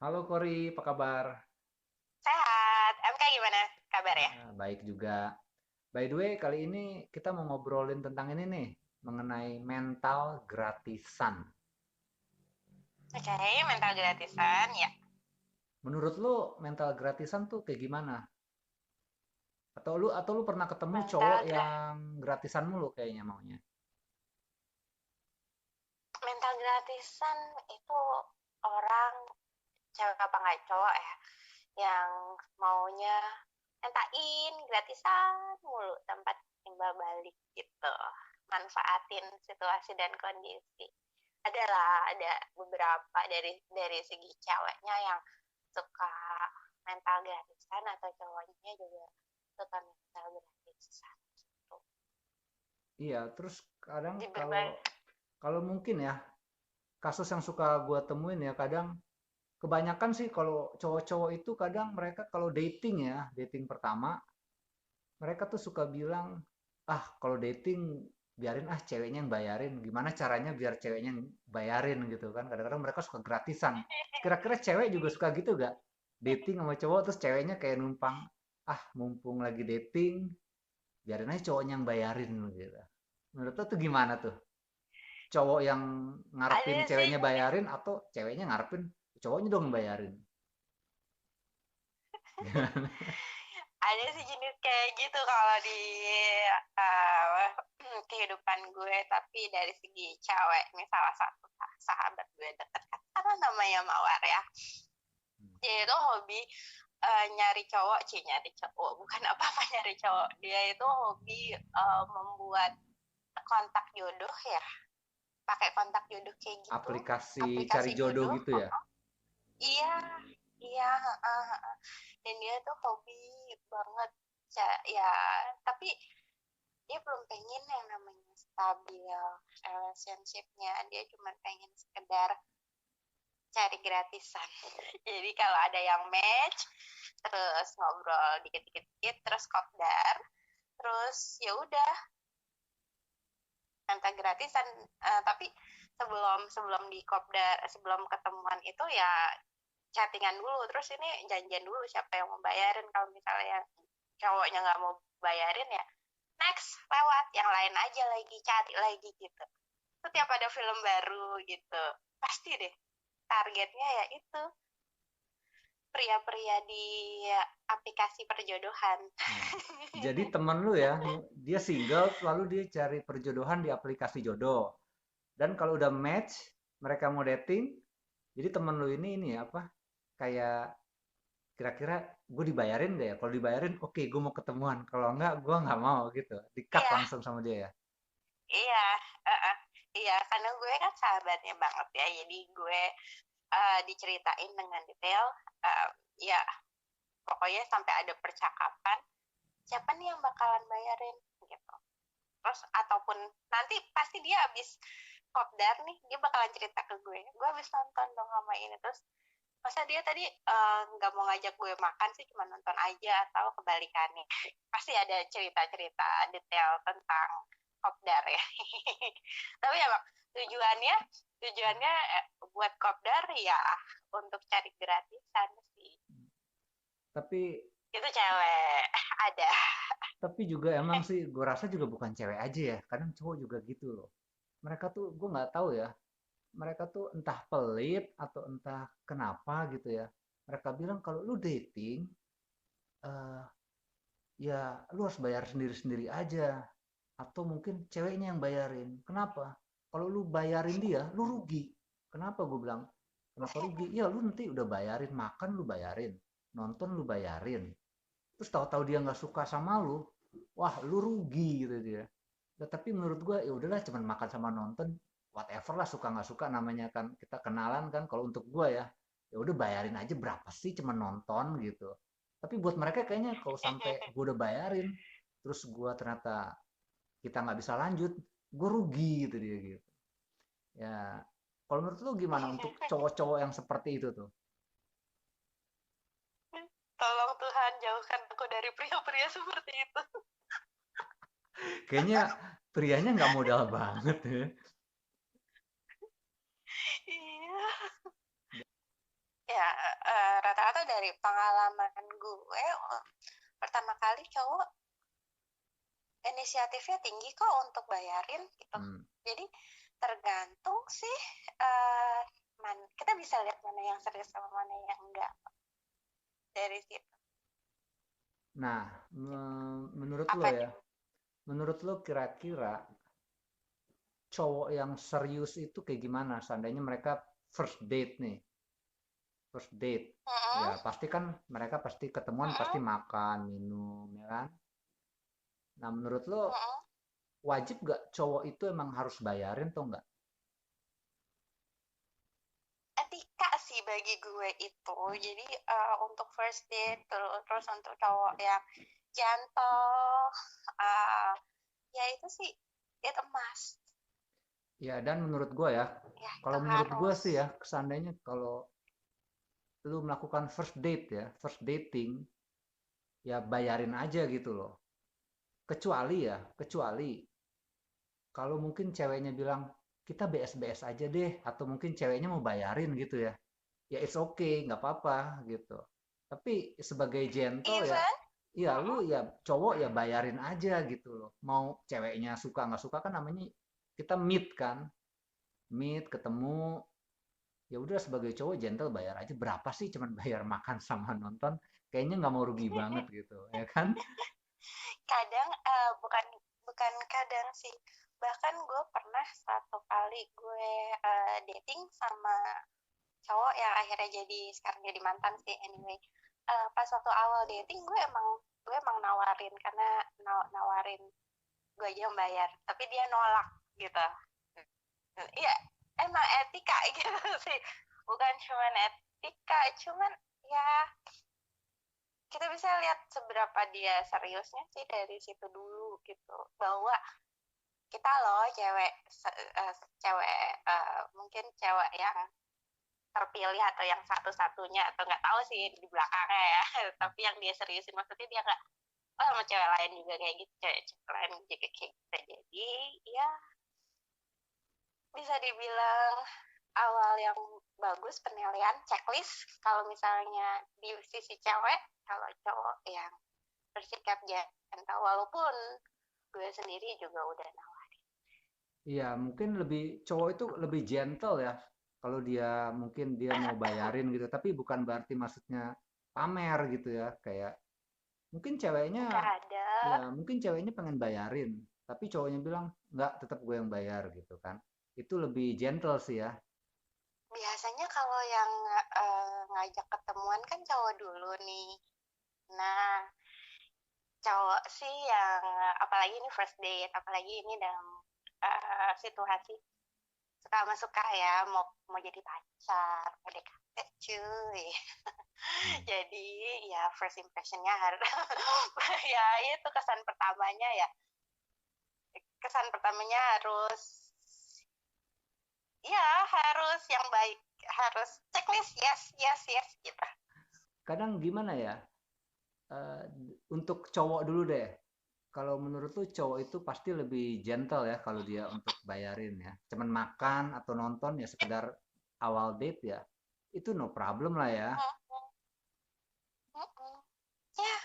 Halo Kori, apa kabar? Sehat. MK gimana kabarnya? Baik juga. By the way, kali ini kita mau ngobrolin tentang ini nih, mengenai mental gratisan. Oke, mental gratisan ya. Menurut lo mental gratisan tuh kayak gimana? Atau lu pernah ketemu cowok Mental gra yang gratisan mulu kayaknya maunya? mental gratisan itu orang cewek apa nggak cowok ya yang maunya nyentain gratisan mulu tanpa timbal balik gitu. Manfaatin situasi dan kondisi. Ada beberapa dari segi ceweknya yang suka mental gratisan atau cowoknya juga suka mental gratisan gitu. Iya, terus kadang Di kalau berbagai kalau mungkin ya, kasus yang suka gua temuin ya, kadang kebanyakan sih kalau cowok-cowok itu kadang mereka kalau dating ya, dating pertama mereka tuh suka bilang, ah kalau dating biarin ah ceweknya yang bayarin. Gimana caranya biar ceweknya yang bayarin gitu kan. Kadang-kadang mereka suka gratisan. Kira-kira cewek juga suka gitu gak? Dating sama cowok terus ceweknya kayak numpang, ah mumpung lagi dating, biarin aja cowoknya yang bayarin gitu. Menurut lo tuh gimana tuh? Cowok yang ngarepin ada sih ceweknya jenis bayarin atau ceweknya ngarepin cowoknya dong yang bayarin? ada sih jenis kayak gitu kalau di uh, kehidupan gue, tapi dari segi cewek ini salah satu sahabat gue deket kan karena namanya Mawar ya. Dia itu hobi nyari cowok, nyari cowok bukan apa-apa, nyari cowok. Dia itu hobi membuat kontak jodoh ya, pakai kontak jodoh kayak gitu, Aplikasi cari aplikasi jodoh jodoh. gitu ya? Iya, iya, heeh, heeh. Dan dia tuh hobi banget, ya, tapi dia belum pengen yang namanya stabil relationship-nya. Dia cuma pengen sekedar cari gratisan. Jadi kalau ada yang match, terus ngobrol dikit-dikit, terus kopdar, terus ya udah minta gratisan. Tapi sebelum sebelum di kopdar, sebelum ketemuan itu ya chattingan dulu, terus ini janjian dulu siapa yang mau bayarin. Kalau misalnya cowoknya nggak mau bayarin ya next, lewat yang lain aja, lagi cari lagi gitu. Setiap ada film baru gitu pasti deh targetnya ya itu pria-pria di aplikasi perjodohan. Nah, jadi temen lu ya, dia single, lalu dia cari perjodohan di aplikasi jodoh. Dan kalau udah match, mereka mau dating, jadi temen lu ini ya apa? Kayak kira-kira gue dibayarin gak ya? Kalau dibayarin, oke, gue mau ketemuan. Kalau enggak, gue nggak mau gitu. Di-cut Iya, langsung sama dia ya. iya, iya, karena gue kan sahabatnya banget ya, jadi gue diceritain dengan detail. uh, Ya pokoknya sampai ada percakapan siapa nih yang bakalan bayarin gitu. Terus ataupun nanti pasti dia habis kopdar nih, dia bakalan cerita ke gue habis nonton dong sama ini. Terus masa dia tadi nggak mau ngajak gue makan sih, cuma nonton aja, atau kebalikannya. Pasti ada cerita-cerita detail tentang kopdar ya. Tapi ya bang, tujuannya tujuannya buat kopdar ya untuk cari gratisan sih. Tapi Itu cewek ada. tapi juga emang sih, gue rasa juga bukan cewek aja ya. Kadang cowok juga gitu loh. Mereka tuh, gue nggak tahu ya. Mereka tuh entah pelit atau entah kenapa gitu ya. Mereka bilang kalau lu dating, eh, ya lu harus bayar sendiri-sendiri aja. Atau mungkin ceweknya yang bayarin. Kenapa? Kalau lu bayarin dia, lu rugi. Kenapa gue bilang? Kenapa rugi? Ya lu nanti udah bayarin makan lu bayarin, nonton lu bayarin. Terus tahu-tahu dia nggak suka sama lu, wah lu rugi gitu dia. Ya, tapi menurut gue ya udahlah cuman makan sama nonton, whatever lah suka nggak suka namanya kan kita kenalan kan. Kalau untuk gue ya, ya udah bayarin aja berapa sih cuman nonton gitu. Tapi buat mereka kayaknya kalau sampai gue udah bayarin, terus gue ternyata kita nggak bisa lanjut, gue rugi gitu dia gitu. Ya, kalau menurut lu gimana untuk cowok-cowok yang seperti itu tuh? Tolong Tuhan jauhkan aku dari pria-pria seperti itu. Kayaknya prianya nggak modal banget ya. Iya. ya rata-rata dari pengalaman gue pertama kali cowok inisiatifnya tinggi kok untuk bayarin gitu. Jadi tergantung sih kita bisa lihat mana yang serius sama mana yang enggak dari situ. Nah, menurut lo Apa ya, menurut lo kira-kira cowok yang serius itu kayak gimana? Seandainya mereka first date nih, first date, ya pasti kan mereka pasti ketemuan, pasti makan, minum, ya kan? Nah, menurut lo wajib gak cowok itu emang harus bayarin atau enggak? Etika sih bagi gue itu. Jadi untuk first date terus untuk cowok yang gentle, ya itu sih it a must. Ya, dan menurut gue ya, Ya itu kalau menurut gue harus. sih ya, seandainya kalau lu melakukan first date ya, first dating, ya bayarin aja gitu loh. Kecuali kalau mungkin ceweknya bilang, kita BS-BS aja deh, atau mungkin ceweknya mau bayarin gitu ya. Ya it's okay, nggak apa-apa gitu. Tapi sebagai gentle ya, Even ya lu ya cowok ya bayarin aja gitu loh. Mau ceweknya suka nggak suka kan namanya kita meet kan, meet ketemu, ya udah sebagai cowok gentle bayar aja berapa sih cuman bayar makan sama nonton kayaknya nggak mau rugi banget gitu ya kan. kadang bukan bukan kadang sih, bahkan gue pernah satu kali gue dating sama cowok yang akhirnya sekarang jadi mantan sih anyway. Pas waktu awal dating gue emang nawarin karena nawarin gue aja yang bayar tapi dia nolak gitu. Iya emang etika gitu sih, bukan cuman etika, cuman ya kita bisa lihat seberapa dia seriusnya sih dari situ dulu gitu, bahwa kita loh cewek mungkin cewek yang terpilih atau yang satu-satunya atau nggak tahu sih di belakangnya ya tapi yang dia seriusin maksudnya dia nggak sama cewek lain juga kayak gitu, cewek lain juga kayak gitu. Jadi ya bisa dibilang awal yang bagus penilaian checklist kalau misalnya di sisi cewek. Kalau cowok yang bersikap gentle, walaupun gue sendiri juga udah nawarin. Iya mungkin cowok itu lebih gentle ya kalau dia mungkin dia mau bayarin gitu tapi bukan berarti maksudnya pamer gitu ya kayak mungkin ceweknya Nggak ada. ya mungkin ceweknya pengen bayarin tapi cowoknya bilang nggak tetap gue yang bayar gitu kan itu lebih gentle sih ya. Biasanya kalau yang ngajak ketemuan kan cowok dulu nih. Nah, cowok sih yang apalagi ini first date, apalagi ini dalam situasi suka sama suka ya, mau jadi pacar, PDKT cuy. Jadi ya first impressionnya harus ya itu kesan pertamanya harus ya harus yang baik, harus checklist yes yes yes gitu. Kadang gimana ya eh, untuk cowok dulu deh. Kalau menurut tuh cowok itu pasti lebih gentle ya kalau dia untuk bayarin ya. Cuman makan atau nonton ya sekedar awal date ya. Itu no problem lah ya. Ya,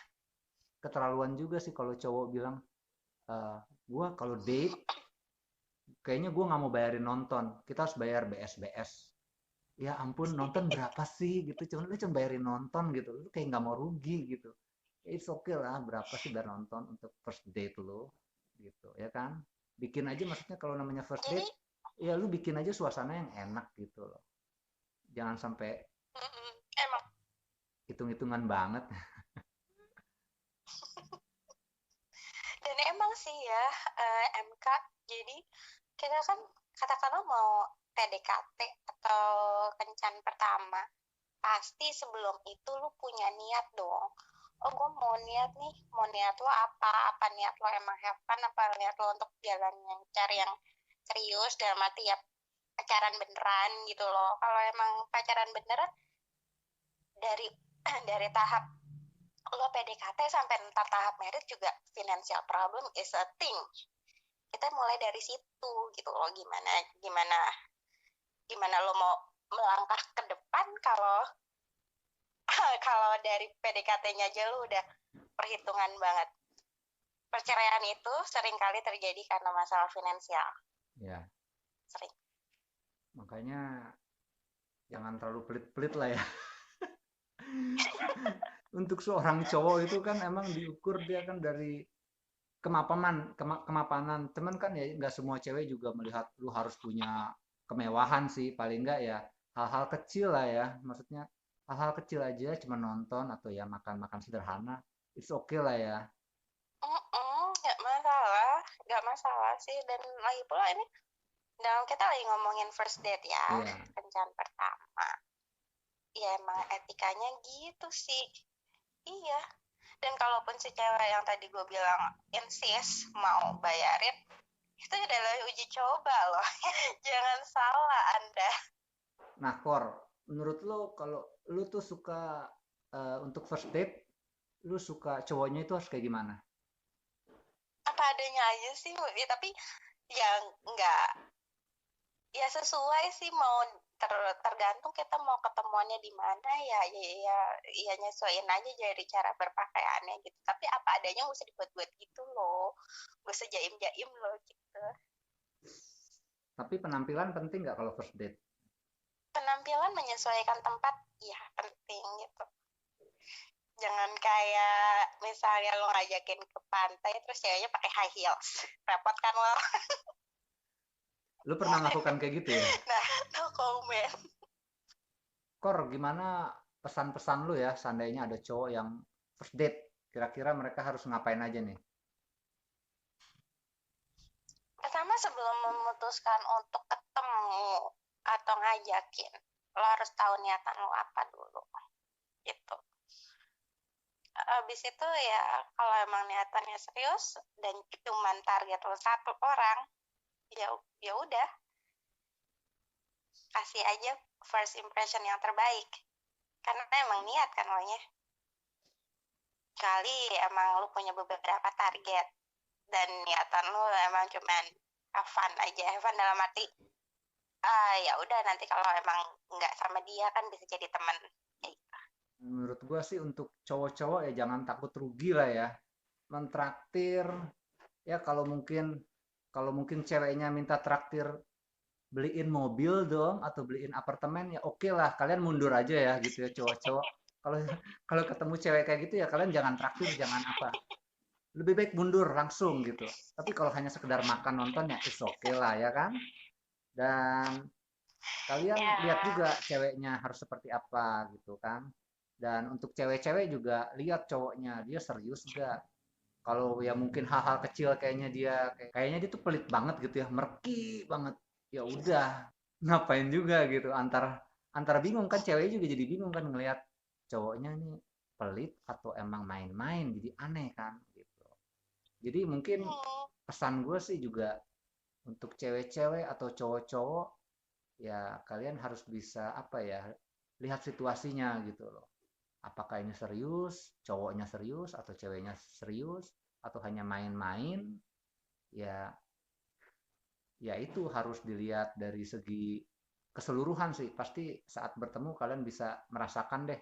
Keterlaluan juga sih kalau cowok bilang, eh gua kalau date kayaknya gua nggak mau bayarin nonton. Kita harus bayar BS-BS. Ya ampun nonton berapa sih gitu. Cuman lu cuma bayarin nonton gitu. Lu kayak nggak mau rugi gitu. Ya, it's okay lah berapa sih biar nonton untuk first date lo gitu ya kan. Bikin aja maksudnya kalau namanya first jadi date ya lu bikin aja suasana yang enak gitu loh. Jangan sampai emang hitung-hitungan banget. dan emang sih ya MK. Jadi kita kan katakanlah mau PDKT atau kencan pertama, pasti sebelum itu lu punya niat dong. Oh gue mau niat lo apa niat lo emang have fun, apa niat lo untuk jalan yang cari yang serius dalam arti ya pacaran beneran gitu loh. Kalau emang pacaran beneran dari dari tahap lo PDKT sampai ntar tahap merit juga financial problem is a thing. Kita mulai dari situ gitu loh, gimana gimana gimana lo mau melangkah ke depan kalau kalau dari PDKT-nya aja lu udah perhitungan banget. Perceraian itu seringkali terjadi karena masalah finansial. Ya, Sering. makanya jangan terlalu pelit-pelit lah ya. Untuk seorang cowok itu kan emang diukur dia kan dari kemapanan. Cuman kan ya nggak semua cewek juga melihat lu harus punya kemewahan sih. Paling nggak ya hal-hal kecil lah ya. Maksudnya hal-hal kecil aja cuma nonton atau ya makan-makan sederhana. It's okay lah ya. Nggak masalah sih. Dan lagi pula ini dalam kita lagi ngomongin first date ya, Iya. kencan pertama. Ya emang etikanya gitu sih. Iya. Dan kalaupun si cewek yang tadi gue bilang insist mau bayarin, itu adalah uji coba loh. Jangan salah Anda. Nah, Kor, menurut lo kalau lu tuh suka untuk first date, lu suka cowoknya itu harus kayak gimana? Apa adanya aja sih, ya, tapi ya nggak, ya sesuai sih mau tergantung kita mau ketemuannya di mana ya nyesuaiin aja dari cara berpakaiannya gitu. Tapi apa adanya nggak usah dibuat-buat gitu loh, nggak usah jaim-jaim loh gitu. Tapi penampilan penting nggak kalau first date? Penampilan menyesuaikan tempat ya penting gitu. Jangan kayak misalnya lo ngajakin ke pantai terus ceweknya pakai high heels, repot kan lo. Lu pernah melakukan kayak gitu ya? Nah, no comment. Kor, gimana pesan-pesan lu ya seandainya ada cowok yang first date? Kira-kira mereka harus ngapain aja nih? Pertama sebelum memutuskan untuk ketemu atau ngajakin, lo harus tahu niatan lo apa dulu gitu. Habis itu ya kalau emang niatannya serius dan cuma target lo satu orang, ya udah kasih aja first impression yang terbaik. Karena emang niat kan lo nya. Kali emang lo punya beberapa target dan niatan lo emang cuman have fun aja, have fun dalam arti ya udah nanti kalau emang nggak sama dia kan bisa jadi teman. Menurut gua sih untuk cowok-cowok ya jangan takut rugi lah ya. Mentraktir ya kalau mungkin ceweknya minta traktir beliin mobil dong atau beliin apartemen ya oke lah kalian mundur aja ya gitu ya cowok-cowok. Kalau kalau ketemu cewek kayak gitu ya kalian jangan traktir, jangan apa. Lebih baik mundur langsung gitu. Tapi kalau hanya sekedar makan nonton ya it's okay lah ya kan. Dan kalian lihat Ya, juga ceweknya harus seperti apa gitu kan. Dan untuk cewek-cewek juga lihat cowoknya dia serius gak. Kalau ya mungkin hal-hal kecil kayaknya dia tuh pelit banget gitu ya, merki banget. Ya udah, ngapain juga gitu. Antara bingung kan ceweknya juga jadi bingung kan ngelihat cowoknya nih pelit atau emang main-main jadi aneh kan gitu. Jadi mungkin pesan gue sih juga untuk cewek-cewek atau cowok-cowok ya kalian harus bisa apa ya lihat situasinya gitu loh. Apakah ini serius, cowoknya serius atau ceweknya serius atau hanya main-main? Ya, ya itu harus dilihat dari segi keseluruhan sih. Pasti saat bertemu kalian bisa merasakan deh.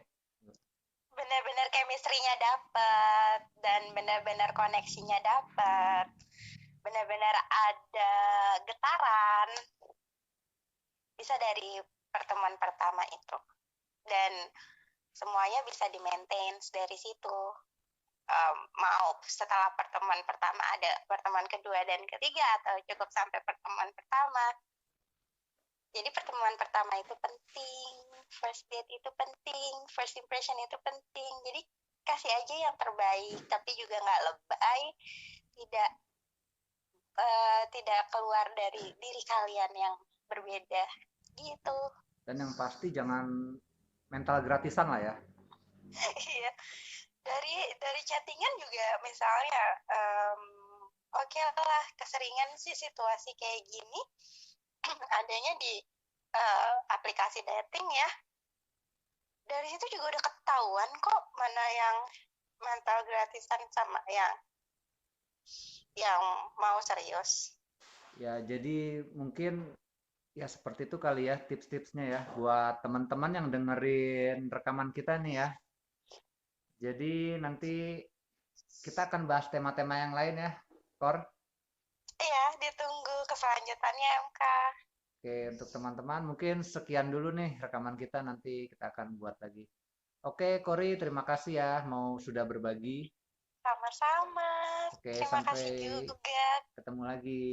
benar-benar chemistry-nya dapat dan benar-benar koneksinya dapat, benar-benar ada getaran, bisa dari pertemuan pertama itu. Dan semuanya bisa di-maintain dari situ. Mau setelah pertemuan pertama ada pertemuan kedua dan ketiga atau cukup sampai pertemuan pertama. Jadi pertemuan pertama itu penting, first date itu penting, first impression itu penting. Jadi kasih aja yang terbaik, tapi juga nggak lebay, tidak tidak keluar dari diri kalian yang berbeda gitu. Dan yang pasti jangan mental gratisan lah ya. Iya. Dari chattingan juga misalnya oke lah keseringan sih situasi kayak gini adanya di aplikasi dating ya. Dari situ juga udah ketahuan kok mana yang mental gratisan sama yang mau serius. Ya, jadi mungkin ya seperti itu kali ya tips-tipsnya ya buat teman-teman yang dengerin rekaman kita nih ya. Jadi nanti kita akan bahas tema-tema yang lain ya, Kor. Iya, ditunggu keselanjutannya MK. Oke, untuk teman-teman mungkin sekian dulu nih rekaman kita, nanti kita akan buat lagi. Oke, Kori, terima kasih ya mau sudah berbagi. Sama-sama. Oke, Terima sampai kasih juga. ketemu lagi.